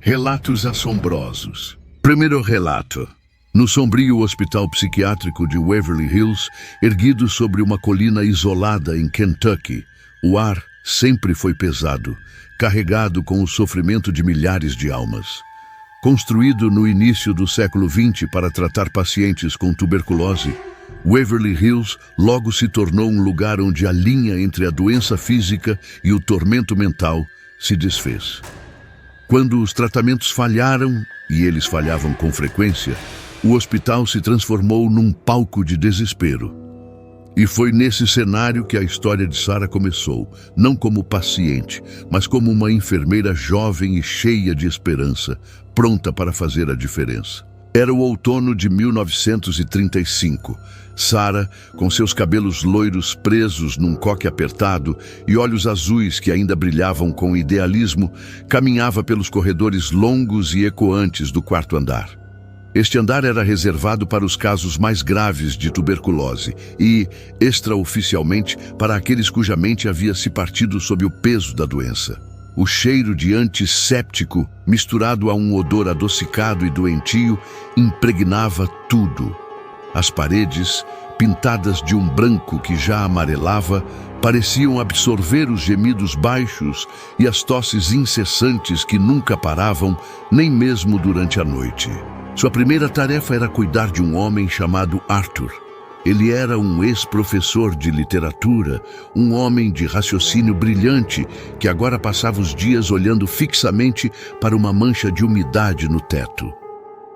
Relatos assombrosos. Primeiro relato. No sombrio hospital psiquiátrico de Waverly Hills, erguido sobre uma colina isolada em Kentucky, o ar sempre foi pesado, carregado com o sofrimento de milhares de almas. Construído no início do século XX para tratar pacientes com tuberculose, Waverly Hills logo se tornou um lugar onde a linha entre a doença física e o tormento mental se desfez. Quando os tratamentos falharam, e eles falhavam com frequência, o hospital se transformou num palco de desespero. E foi nesse cenário que a história de Sarah começou, não como paciente, mas como uma enfermeira jovem e cheia de esperança, pronta para fazer a diferença. Era o outono de 1935. Sarah, com seus cabelos loiros presos num coque apertado e olhos azuis que ainda brilhavam com idealismo, caminhava pelos corredores longos e ecoantes do quarto andar. Este andar era reservado para os casos mais graves de tuberculose e, extraoficialmente, para aqueles cuja mente havia se partido sob o peso da doença. O cheiro de antisséptico, misturado a um odor adocicado e doentio, impregnava tudo. As paredes, pintadas de um branco que já amarelava, pareciam absorver os gemidos baixos e as tosses incessantes que nunca paravam, nem mesmo durante a noite. Sua primeira tarefa era cuidar de um homem chamado Arthur. Ele era um ex-professor de literatura, um homem de raciocínio brilhante que agora passava os dias olhando fixamente para uma mancha de umidade no teto.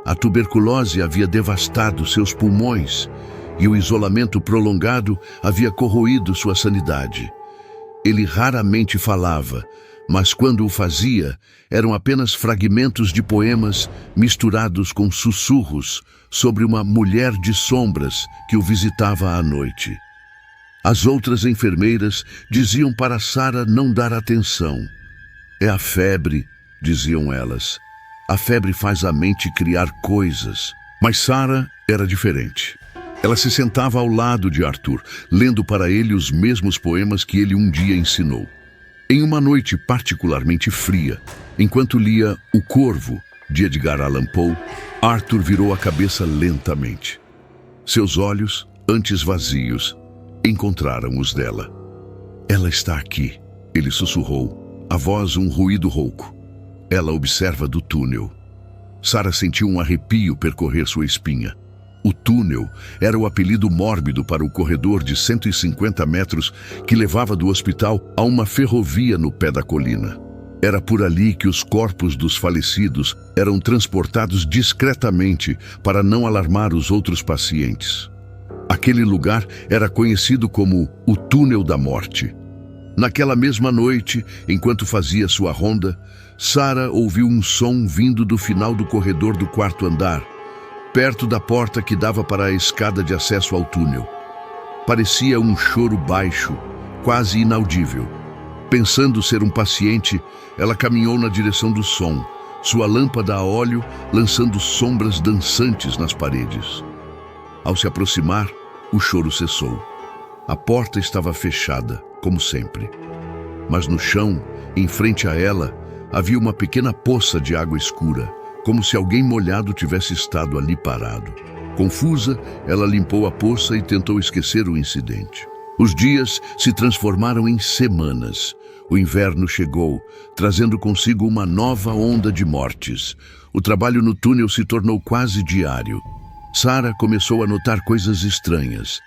A tuberculose havia devastado seus pulmões e o isolamento prolongado havia corroído sua sanidade. Ele raramente falava, mas quando o fazia, eram apenas fragmentos de poemas misturados com sussurros sobre uma mulher de sombras que o visitava à noite. As outras enfermeiras diziam para Sarah não dar atenção. "É a febre", diziam elas. "A febre faz a mente criar coisas." Mas Sarah era diferente. Ela se sentava ao lado de Arthur, lendo para ele os mesmos poemas que ele um dia ensinou. Em uma noite particularmente fria, enquanto lia O Corvo, de Edgar Allan Poe, Arthur virou a cabeça lentamente. Seus olhos, antes vazios, encontraram os dela. "Ela está aqui", ele sussurrou, a voz um ruído rouco. Ela observa do túnel. Sarah sentiu um arrepio percorrer sua espinha. O túnel era o apelido mórbido para o corredor de 150 metros que levava do hospital a uma ferrovia no pé da colina. Era por ali que os corpos dos falecidos eram transportados discretamente para não alarmar os outros pacientes. Aquele lugar era conhecido como o Túnel da Morte. Naquela mesma noite, enquanto fazia sua ronda, Sarah ouviu um som vindo do final do corredor do quarto andar, perto da porta que dava para a escada de acesso ao túnel. Parecia um choro baixo, quase inaudível. Pensando ser um paciente, ela caminhou na direção do som, sua lâmpada a óleo lançando sombras dançantes nas paredes. Ao se aproximar, o choro cessou. A porta estava fechada, como sempre. Mas no chão, em frente a ela, havia uma pequena poça de água escura, como se alguém molhado tivesse estado ali parado. Confusa, ela limpou a poça e tentou esquecer o incidente. Os dias se transformaram em semanas. O inverno chegou, trazendo consigo uma nova onda de mortes. O trabalho no túnel se tornou quase diário. Sarah começou a notar coisas estranhas.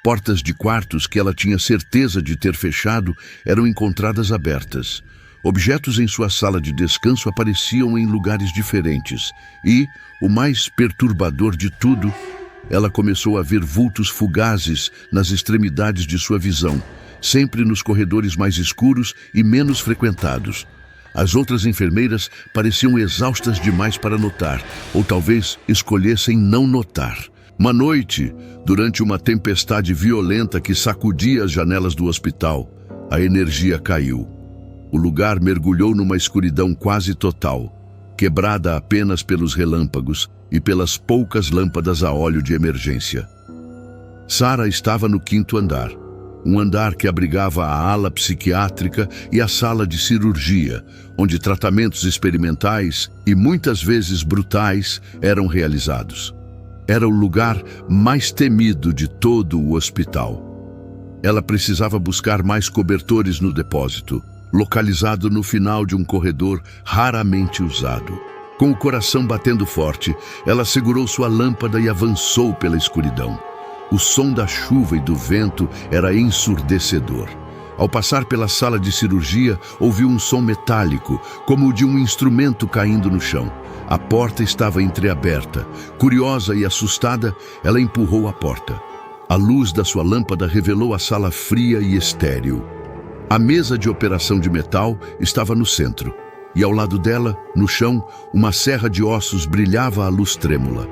Portas de quartos que ela tinha certeza de ter fechado eram encontradas abertas. Objetos em sua sala de descanso apareciam em lugares diferentes e, o mais perturbador de tudo, ela começou a ver vultos fugazes nas extremidades de sua visão, sempre nos corredores mais escuros e menos frequentados. As outras enfermeiras pareciam exaustas demais para notar, ou talvez escolhessem não notar. Uma noite, durante uma tempestade violenta que sacudia as janelas do hospital, a energia caiu. O lugar mergulhou numa escuridão quase total, quebrada apenas pelos relâmpagos e pelas poucas lâmpadas a óleo de emergência. Sarah estava no quinto andar. um andar que abrigava a ala psiquiátrica e a sala de cirurgia, onde tratamentos experimentais e muitas vezes brutais eram realizados. Era o lugar mais temido de todo o hospital. Ela precisava buscar mais cobertores no depósito, localizado no final de um corredor raramente usado. Com o coração batendo forte, ela segurou sua lâmpada e avançou pela escuridão. O som da chuva e do vento era ensurdecedor. Ao passar pela sala de cirurgia, ouviu um som metálico, como o de um instrumento caindo no chão. A porta estava entreaberta. Curiosa e assustada, ela empurrou a porta. A luz da sua lâmpada revelou a sala fria e estéril. A mesa de operação de metal estava no centro, e ao lado dela, no chão, uma serra de ossos brilhava à luz trêmula.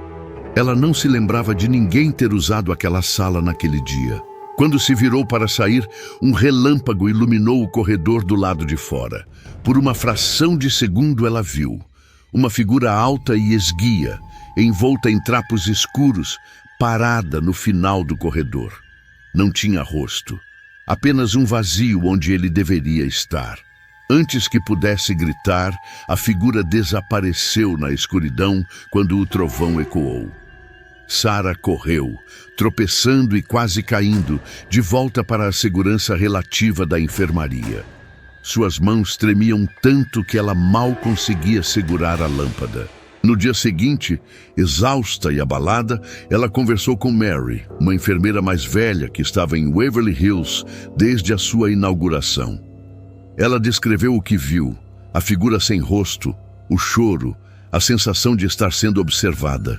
Ela não se lembrava de ninguém ter usado aquela sala naquele dia. Quando se virou para sair, um relâmpago iluminou o corredor do lado de fora. Por uma fração de segundo ela viu uma figura alta e esguia, envolta em trapos escuros, parada no final do corredor. Não tinha rosto, apenas um vazio onde ele deveria estar. Antes que pudesse gritar, a figura desapareceu na escuridão quando o trovão ecoou. Sarah correu, tropeçando e quase caindo, de volta para a segurança relativa da enfermaria. Suas mãos tremiam tanto que ela mal conseguia segurar a lâmpada. No dia seguinte, exausta e abalada, ela conversou com Mary, uma enfermeira mais velha que estava em Waverly Hills desde a sua inauguração. Ela descreveu o que viu, a figura sem rosto, o choro, a sensação de estar sendo observada.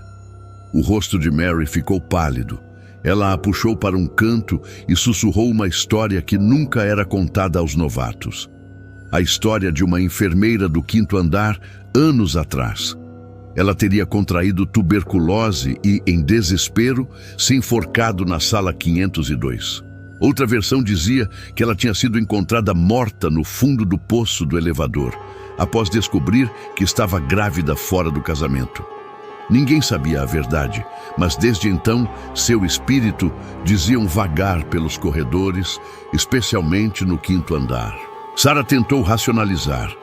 O rosto de Mary ficou pálido. Ela a puxou para um canto e sussurrou uma história que nunca era contada aos novatos. A história de uma enfermeira do 5º andar, anos atrás. Ela teria contraído tuberculose e, em desespero, se enforcado na sala 502. Outra versão dizia que ela tinha sido encontrada morta no fundo do poço do elevador, após descobrir que estava grávida fora do casamento. Ninguém sabia a verdade, mas desde então, seu espírito diziam vagar pelos corredores, especialmente no 5º andar. Sarah tentou racionalizar.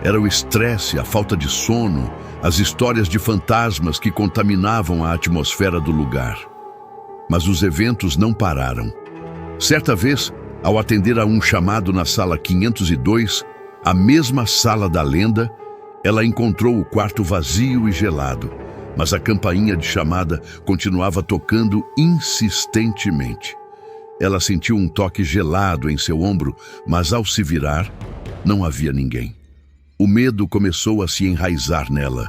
Era o estresse, a falta de sono, as histórias de fantasmas que contaminavam a atmosfera do lugar. Mas os eventos não pararam. Certa vez, ao atender a um chamado na sala 502, a mesma sala da lenda, ela encontrou o quarto vazio e gelado, mas a campainha de chamada continuava tocando insistentemente. Ela sentiu um toque gelado em seu ombro, mas ao se virar, não havia ninguém. O medo começou a se enraizar nela,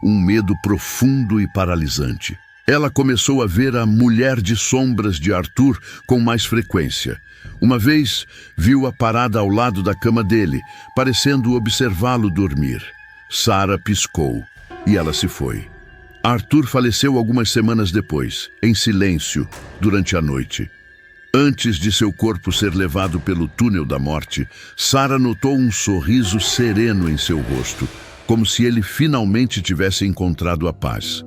um medo profundo e paralisante. Ela começou a ver a mulher de sombras de Arthur com mais frequência. Uma vez, viu-a parada ao lado da cama dele, parecendo observá-lo dormir. Sarah piscou e ela se foi. Arthur faleceu algumas semanas depois, em silêncio, durante a noite. Antes de seu corpo ser levado pelo túnel da morte, Sarah notou um sorriso sereno em seu rosto, como se ele finalmente tivesse encontrado a paz.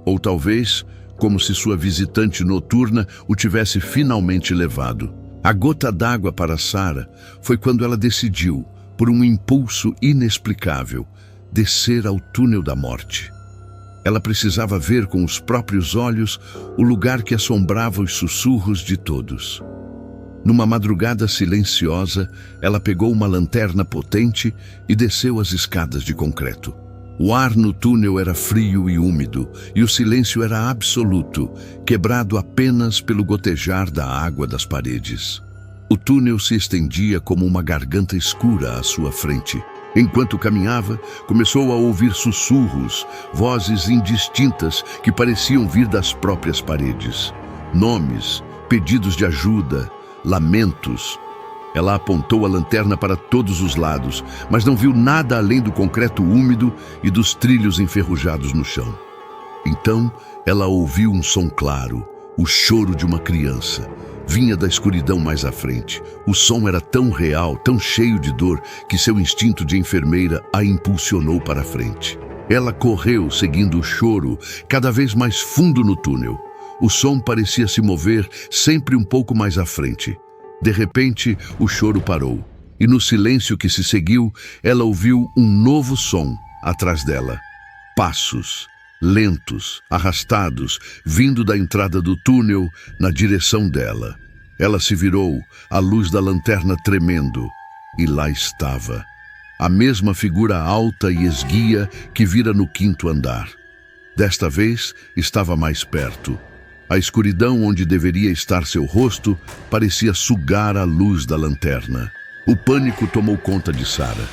Ou talvez, como se sua visitante noturna o tivesse finalmente levado. A gota d'água para Sarah foi quando ela decidiu, por um impulso inexplicável, descer ao túnel da morte. Ela precisava ver com os próprios olhos o lugar que assombrava os sussurros de todos. Numa madrugada silenciosa, ela pegou uma lanterna potente e desceu as escadas de concreto. O ar no túnel era frio e úmido, e o silêncio era absoluto, quebrado apenas pelo gotejar da água das paredes. O túnel se estendia como uma garganta escura à sua frente. Enquanto caminhava, começou a ouvir sussurros, vozes indistintas que pareciam vir das próprias paredes. Nomes, pedidos de ajuda, lamentos. Ela apontou a lanterna para todos os lados, mas não viu nada além do concreto úmido e dos trilhos enferrujados no chão. Então, ela ouviu um som claro, o choro de uma criança. Vinha da escuridão mais à frente. O som era tão real, tão cheio de dor, que seu instinto de enfermeira a impulsionou para a frente. Ela correu, seguindo o choro, cada vez mais fundo no túnel. O som parecia se mover sempre um pouco mais à frente. De repente, o choro parou, e no silêncio que se seguiu, ela ouviu um novo som atrás dela. Passos, lentos, arrastados, vindo da entrada do túnel na direção dela. Ela se virou, a luz da lanterna tremendo, e lá estava, a mesma figura alta e esguia que vira no 5º andar. Desta vez, estava mais perto. A escuridão onde deveria estar seu rosto parecia sugar a luz da lanterna. O pânico tomou conta de Sarah.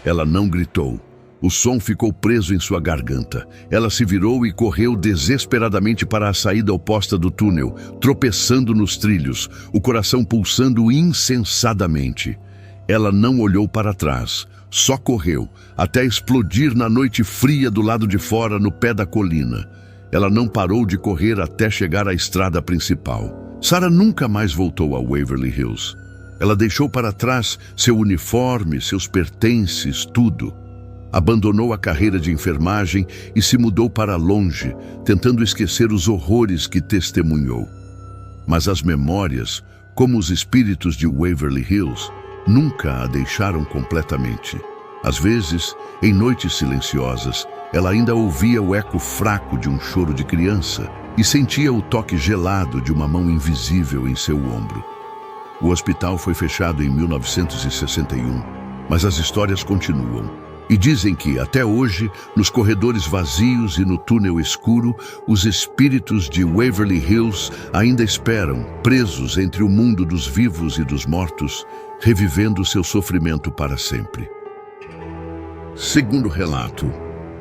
Ela não gritou. O som ficou preso em sua garganta. Ela se virou e correu desesperadamente para a saída oposta do túnel, tropeçando nos trilhos, o coração pulsando insensadamente. Ela não olhou para trás, só correu, até explodir na noite fria do lado de fora, no pé da colina. Ela não parou de correr até chegar à estrada principal. Sarah nunca mais voltou a Waverly Hills. Ela deixou para trás seu uniforme, seus pertences, tudo. Abandonou a carreira de enfermagem e se mudou para longe, tentando esquecer os horrores que testemunhou. Mas as memórias, como os espíritos de Waverly Hills, nunca a deixaram completamente. Às vezes, em noites silenciosas, ela ainda ouvia o eco fraco de um choro de criança e sentia o toque gelado de uma mão invisível em seu ombro. O hospital foi fechado em 1961, mas as histórias continuam. E dizem que, até hoje, nos corredores vazios e no túnel escuro, os espíritos de Waverly Hills ainda esperam, presos entre o mundo dos vivos e dos mortos, revivendo seu sofrimento para sempre. Segundo relato,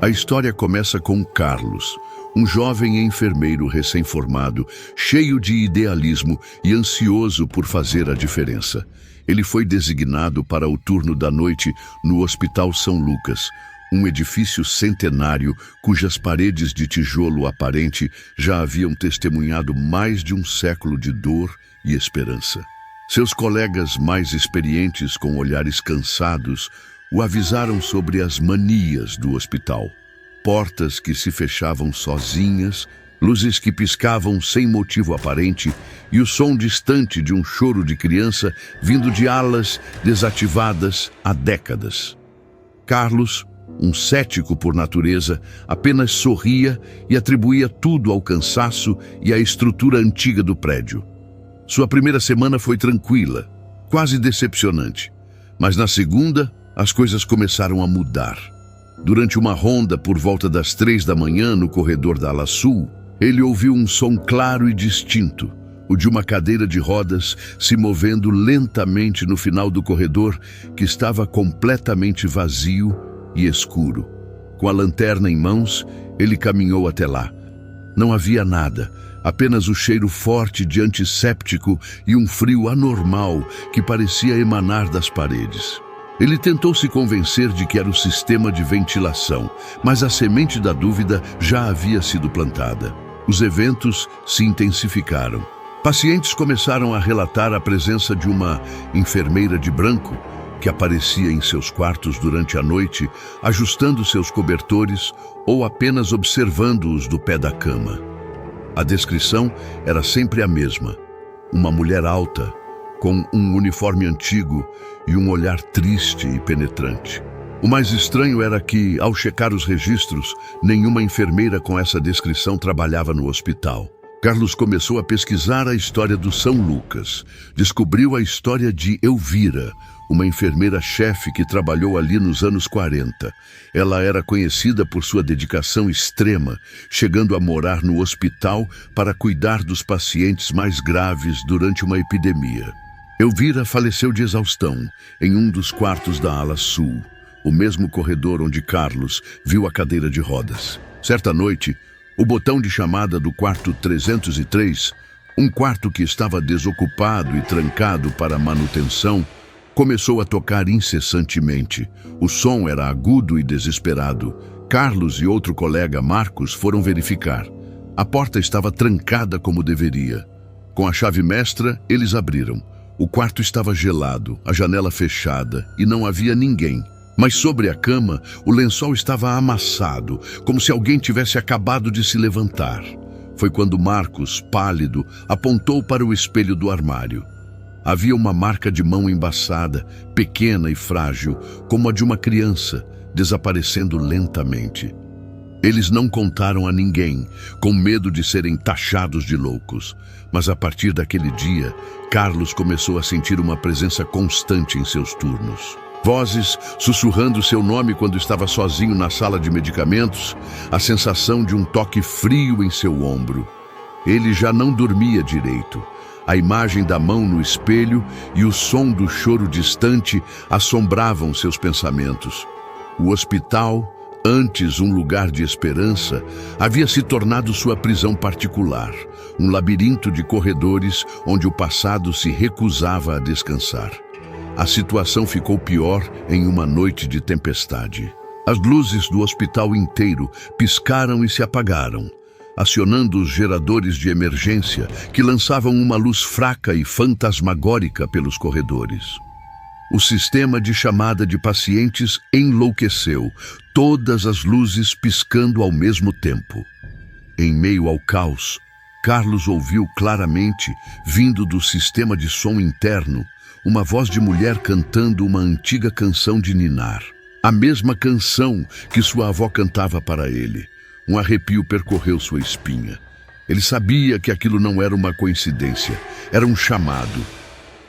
a história começa com Carlos, um jovem enfermeiro recém-formado, cheio de idealismo e ansioso por fazer a diferença. Ele foi designado para o turno da noite no Hospital São Lucas, um edifício centenário cujas paredes de tijolo aparente já haviam testemunhado mais de um século de dor e esperança. Seus colegas mais experientes, com olhares cansados, o avisaram sobre as manias do hospital. Portas que se fechavam sozinhas, luzes que piscavam sem motivo aparente e o som distante de um choro de criança vindo de alas desativadas há décadas. Carlos, um cético por natureza, apenas sorria e atribuía tudo ao cansaço e à estrutura antiga do prédio. Sua primeira semana foi tranquila, quase decepcionante, mas na segunda as coisas começaram a mudar. Durante uma ronda por volta das 3 da manhã no corredor da ala sul, ele ouviu um som claro e distinto, o de uma cadeira de rodas se movendo lentamente no final do corredor, que estava completamente vazio e escuro. Com a lanterna em mãos, ele caminhou até lá. Não havia nada, apenas o cheiro forte de antisséptico e um frio anormal que parecia emanar das paredes. Ele tentou se convencer de que era o sistema de ventilação, mas a semente da dúvida já havia sido plantada. Os eventos se intensificaram. Pacientes começaram a relatar a presença de uma enfermeira de branco que aparecia em seus quartos durante a noite, ajustando seus cobertores ou apenas observando-os do pé da cama. A descrição era sempre a mesma. Uma mulher alta, com um uniforme antigo e um olhar triste e penetrante. O mais estranho era que, ao checar os registros, nenhuma enfermeira com essa descrição trabalhava no hospital. Carlos começou a pesquisar a história do São Lucas. Descobriu a história de Elvira, uma enfermeira-chefe que trabalhou ali nos anos 40. Ela era conhecida por sua dedicação extrema, chegando a morar no hospital para cuidar dos pacientes mais graves durante uma epidemia. Elvira faleceu de exaustão em um dos quartos da ala sul, o mesmo corredor onde Carlos viu a cadeira de rodas. Certa noite, o botão de chamada do quarto 303, um quarto que estava desocupado e trancado para manutenção, começou a tocar incessantemente. O som era agudo e desesperado. Carlos e outro colega, Marcos, foram verificar. A porta estava trancada como deveria. Com a chave mestra, eles abriram. O quarto estava gelado, a janela fechada e não havia ninguém. Mas sobre a cama, o lençol estava amassado, como se alguém tivesse acabado de se levantar. Foi quando Marcos, pálido, apontou para o espelho do armário. Havia uma marca de mão embaçada, pequena e frágil, como a de uma criança, desaparecendo lentamente. Eles não contaram a ninguém, com medo de serem taxados de loucos. Mas a partir daquele dia, Carlos começou a sentir uma presença constante em seus turnos. Vozes sussurrando seu nome quando estava sozinho na sala de medicamentos, a sensação de um toque frio em seu ombro. Ele já não dormia direito. A imagem da mão no espelho e o som do choro distante assombravam seus pensamentos. O hospital, antes um lugar de esperança, havia se tornado sua prisão particular, um labirinto de corredores onde o passado se recusava a descansar. A situação ficou pior em uma noite de tempestade. As luzes do hospital inteiro piscaram e se apagaram, acionando os geradores de emergência que lançavam uma luz fraca e fantasmagórica pelos corredores. O sistema de chamada de pacientes enlouqueceu, todas as luzes piscando ao mesmo tempo. Em meio ao caos, Carlos ouviu claramente, vindo do sistema de som interno, uma voz de mulher cantando uma antiga canção de ninar. A mesma canção que sua avó cantava para ele. Um arrepio percorreu sua espinha. Ele sabia que aquilo não era uma coincidência, era um chamado.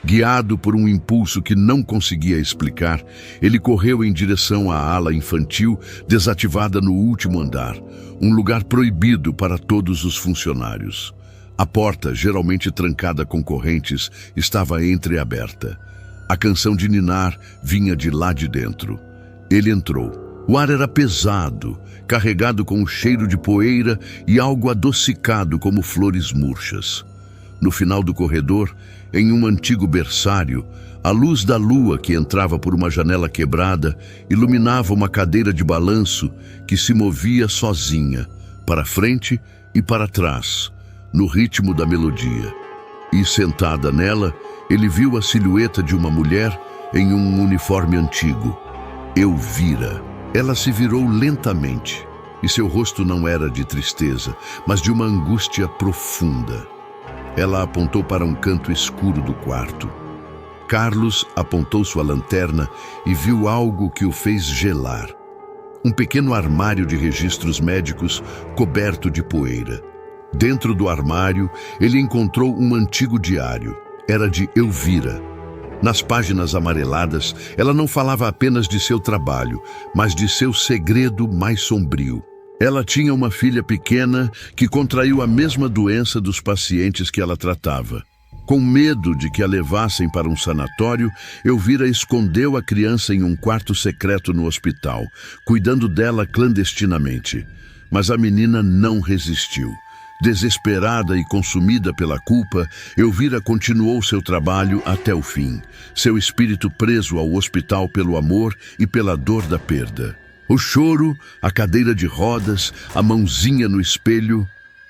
Guiado por um impulso que não conseguia explicar, ele correu em direção à ala infantil desativada no último andar, um lugar proibido para todos os funcionários. A porta, geralmente trancada com correntes, estava entreaberta. A canção de ninar vinha de lá de dentro. Ele entrou. O ar era pesado, carregado com o cheiro de poeira e algo adocicado como flores murchas. No final do corredor, em um antigo berçário, a luz da lua que entrava por uma janela quebrada iluminava uma cadeira de balanço que se movia sozinha, para frente e para trás, no ritmo da melodia. E sentada nela, ele viu a silhueta de uma mulher em um uniforme antigo. Elvira. Ela se virou lentamente, e seu rosto não era de tristeza, mas de uma angústia profunda. Ela apontou para um canto escuro do quarto. Carlos apontou sua lanterna e viu algo que o fez gelar. Um pequeno armário de registros médicos coberto de poeira. Dentro do armário, ele encontrou um antigo diário. Era de Elvira. Nas páginas amareladas, ela não falava apenas de seu trabalho, mas de seu segredo mais sombrio. Ela tinha uma filha pequena que contraiu a mesma doença dos pacientes que ela tratava. Com medo de que a levassem para um sanatório, Elvira escondeu a criança em um quarto secreto no hospital, cuidando dela clandestinamente. Mas a menina não resistiu. Desesperada e consumida pela culpa, Elvira continuou seu trabalho até o fim, seu espírito preso ao hospital pelo amor e pela dor da perda. O choro, a cadeira de rodas, a mãozinha no espelho,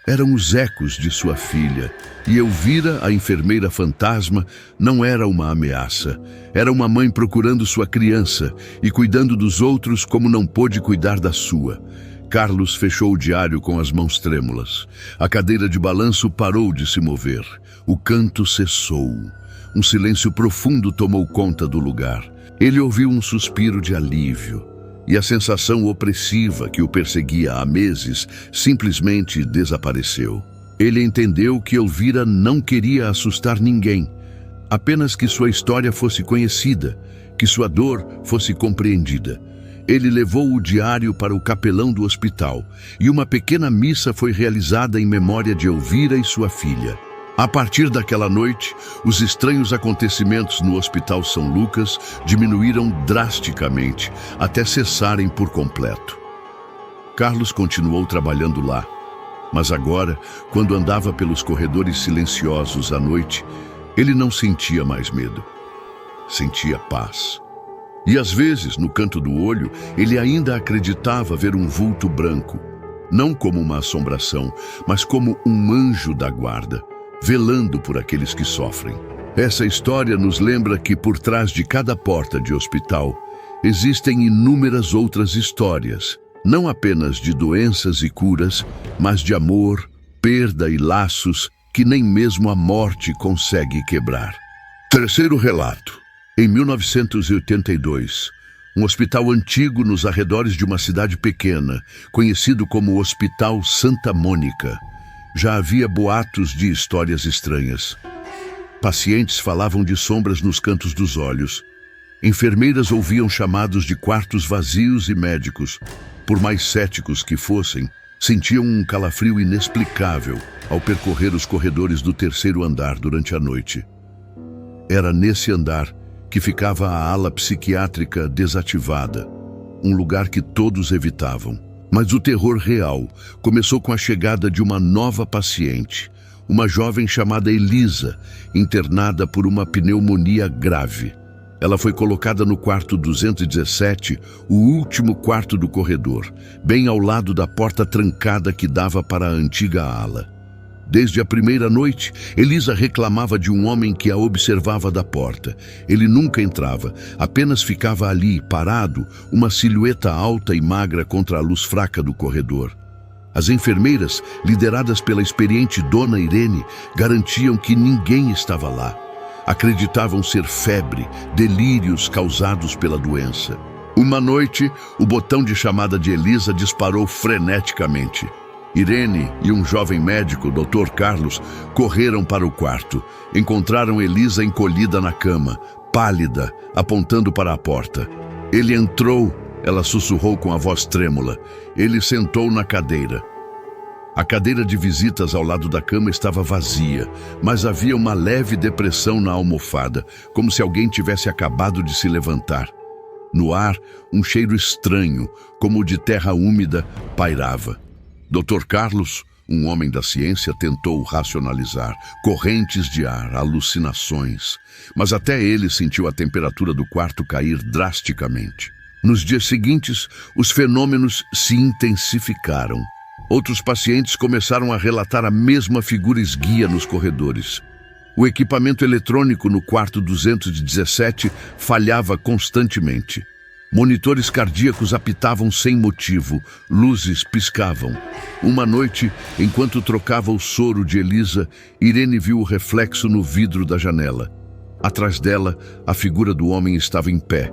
eram os ecos de sua filha. E Elvira, a enfermeira fantasma, não era uma ameaça. Era uma mãe procurando sua criança e cuidando dos outros como não pôde cuidar da sua. Carlos fechou o diário com as mãos trêmulas. A cadeira de balanço parou de se mover. O canto cessou. Um silêncio profundo tomou conta do lugar. Ele ouviu um suspiro de alívio. E a sensação opressiva que o perseguia há meses simplesmente desapareceu. Ele entendeu que Elvira não queria assustar ninguém, apenas que sua história fosse conhecida, que sua dor fosse compreendida. Ele levou o diário para o capelão do hospital e uma pequena missa foi realizada em memória de Elvira e sua filha. A partir daquela noite, os estranhos acontecimentos no Hospital São Lucas diminuíram drasticamente, até cessarem por completo. Carlos continuou trabalhando lá, mas agora, quando andava pelos corredores silenciosos à noite, ele não sentia mais medo. Sentia paz. E às vezes, no canto do olho, ele ainda acreditava ver um vulto branco, não como uma assombração, mas como um anjo da guarda, velando por aqueles que sofrem. Essa história nos lembra que por trás de cada porta de hospital existem inúmeras outras histórias, não apenas de doenças e curas, mas de amor, perda e laços que nem mesmo a morte consegue quebrar. Terceiro relato. Em 1982, um hospital antigo nos arredores de uma cidade pequena, conhecido como Hospital Santa Mônica, já havia boatos de histórias estranhas. Pacientes falavam de sombras nos cantos dos olhos. Enfermeiras ouviam chamados de quartos vazios e médicos, por mais céticos que fossem, sentiam um calafrio inexplicável ao percorrer os corredores do terceiro andar durante a noite. Era nesse andar que ficava a ala psiquiátrica desativada, um lugar que todos evitavam. Mas o terror real começou com a chegada de uma nova paciente, uma jovem chamada Elisa, internada por uma pneumonia grave. Ela foi colocada no quarto 217, o último quarto do corredor, bem ao lado da porta trancada que dava para a antiga ala. Desde a primeira noite, Elisa reclamava de um homem que a observava da porta. Ele nunca entrava, apenas ficava ali, parado, uma silhueta alta e magra contra a luz fraca do corredor. As enfermeiras, lideradas pela experiente Dona Irene, garantiam que ninguém estava lá. Acreditavam ser febre, delírios causados pela doença. Uma noite, o botão de chamada de Elisa disparou freneticamente. Irene e um jovem médico, Dr. Carlos, correram para o quarto. Encontraram Elisa encolhida na cama, pálida, apontando para a porta. Ele entrou, ela sussurrou com a voz trêmula. Ele sentou na cadeira. A cadeira de visitas ao lado da cama estava vazia, mas havia uma leve depressão na almofada, como se alguém tivesse acabado de se levantar. No ar, um cheiro estranho, como o de terra úmida, pairava. Dr. Carlos, um homem da ciência, tentou racionalizar. Correntes de ar, alucinações. Mas até ele sentiu a temperatura do quarto cair drasticamente. Nos dias seguintes, os fenômenos se intensificaram. Outros pacientes começaram a relatar a mesma figura esguia nos corredores. O equipamento eletrônico no quarto 217 falhava constantemente. Monitores cardíacos apitavam sem motivo, luzes piscavam. Uma noite, enquanto trocava o soro de Elisa, Irene viu o reflexo no vidro da janela. Atrás dela, a figura do homem estava em pé.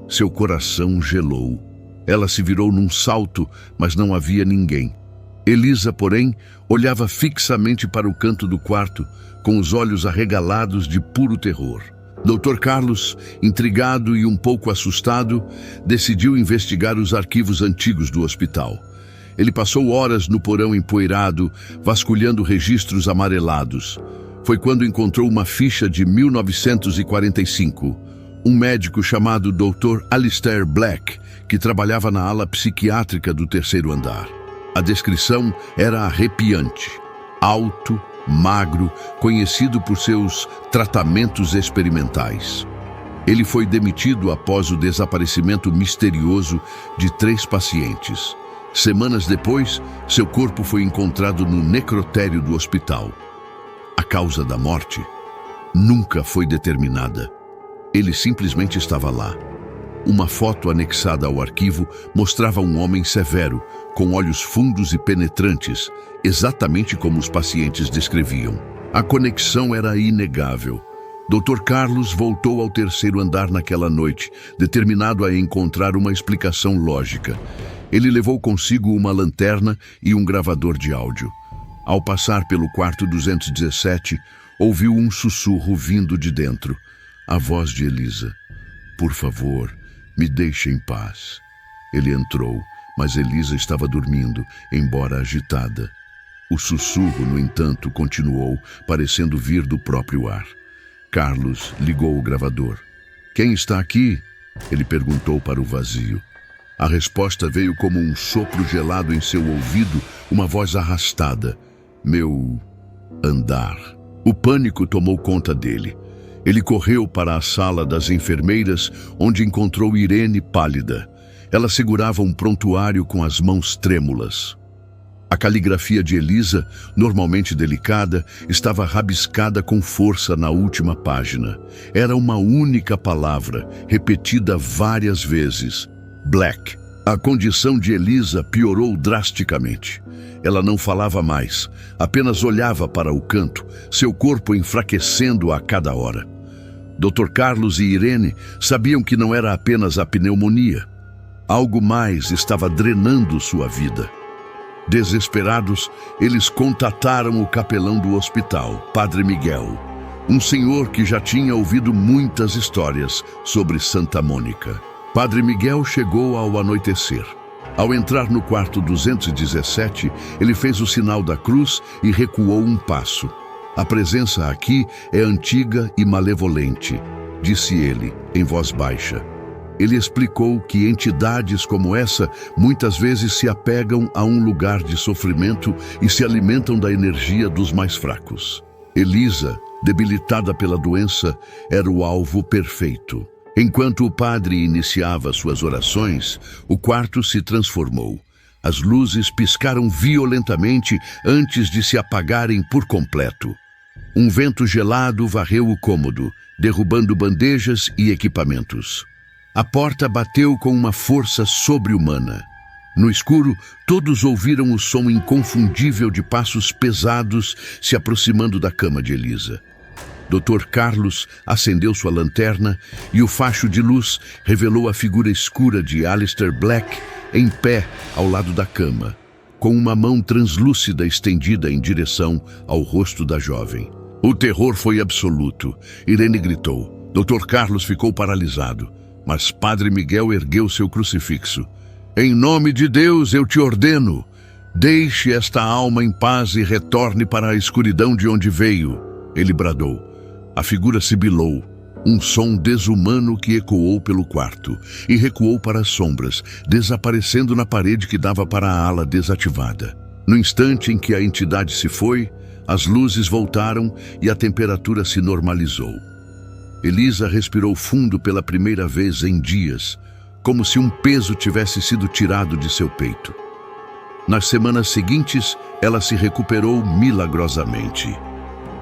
Seu coração gelou. Ela se virou num salto, mas não havia ninguém. Elisa, porém, olhava fixamente para o canto do quarto, com os olhos arregalados de puro terror. Dr. Carlos, intrigado e um pouco assustado, decidiu investigar os arquivos antigos do hospital. Ele passou horas no porão empoeirado, vasculhando registros amarelados. Foi quando encontrou uma ficha de 1945. Um médico chamado Dr. Alistair Black, que trabalhava na ala psiquiátrica do terceiro andar. A descrição era arrepiante. Alto, magro, conhecido por seus tratamentos experimentais. Ele foi demitido após o desaparecimento misterioso de 3 pacientes. Semanas depois, seu corpo foi encontrado no necrotério do hospital. A causa da morte nunca foi determinada. Ele simplesmente estava lá. Uma foto anexada ao arquivo mostrava um homem severo, com olhos fundos e penetrantes, exatamente como os pacientes descreviam. A conexão era inegável. Dr. Carlos voltou ao terceiro andar naquela noite, determinado a encontrar uma explicação lógica. Ele levou consigo uma lanterna e um gravador de áudio. Ao passar pelo quarto 217, ouviu um sussurro vindo de dentro. A voz de Elisa. Por favor, me deixe em paz. Ele entrou, mas Elisa estava dormindo, embora agitada. O sussurro, no entanto, continuou, parecendo vir do próprio ar. Carlos ligou o gravador. Quem está aqui? Ele perguntou para o vazio. A resposta veio como um sopro gelado em seu ouvido, uma voz arrastada. Meu andar. O pânico tomou conta dele. Ele correu para a sala das enfermeiras, onde encontrou Irene pálida. Ela segurava um prontuário com as mãos trêmulas. A caligrafia de Elisa, normalmente delicada, estava rabiscada com força na última página. Era uma única palavra, repetida várias vezes. Black. A condição de Elisa piorou drasticamente. Ela não falava mais, apenas olhava para o canto, seu corpo enfraquecendo a cada hora. Dr. Carlos e Irene sabiam que não era apenas a pneumonia. Algo mais estava drenando sua vida. Desesperados, eles contataram o capelão do hospital, Padre Miguel, um senhor que já tinha ouvido muitas histórias sobre Santa Mônica. Padre Miguel chegou ao anoitecer. Ao entrar no quarto 217, ele fez o sinal da cruz e recuou um passo. A presença aqui é antiga e malevolente, disse ele, em voz baixa. Ele explicou que entidades como essa muitas vezes se apegam a um lugar de sofrimento e se alimentam da energia dos mais fracos. Elisa, debilitada pela doença, era o alvo perfeito. Enquanto o padre iniciava suas orações, o quarto se transformou. As luzes piscaram violentamente antes de se apagarem por completo. Um vento gelado varreu o cômodo, derrubando bandejas e equipamentos. A porta bateu com uma força sobre-humana. No escuro, todos ouviram o som inconfundível de passos pesados se aproximando da cama de Elisa. Dr. Carlos acendeu sua lanterna e o facho de luz revelou a figura escura de Alistair Black em pé ao lado da cama, com uma mão translúcida estendida em direção ao rosto da jovem. O terror foi absoluto. Irene gritou. Dr. Carlos ficou paralisado, mas Padre Miguel ergueu seu crucifixo. Em nome de Deus, eu te ordeno, deixe esta alma em paz e retorne para a escuridão de onde veio. Ele bradou. A figura sibilou, um som desumano que ecoou pelo quarto e recuou para as sombras, desaparecendo na parede que dava para a ala desativada. No instante em que a entidade se foi, as luzes voltaram e a temperatura se normalizou. Elisa respirou fundo pela primeira vez em dias, como se um peso tivesse sido tirado de seu peito. Nas semanas seguintes, ela se recuperou milagrosamente.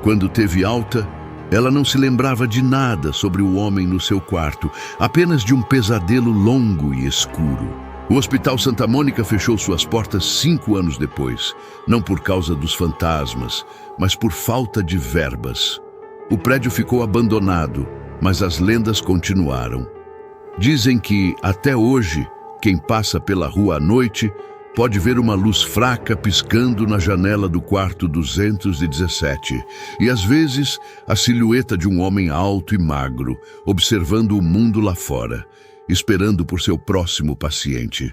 Quando teve alta, ela não se lembrava de nada sobre o homem no seu quarto, apenas de um pesadelo longo e escuro. O Hospital Santa Mônica fechou suas portas 5 anos depois, não por causa dos fantasmas, mas por falta de verbas. O prédio ficou abandonado, mas as lendas continuaram. Dizem que, até hoje, quem passa pela rua à noite pode ver uma luz fraca piscando na janela do quarto 217 e, às vezes, a silhueta de um homem alto e magro, observando o mundo lá fora, esperando por seu próximo paciente.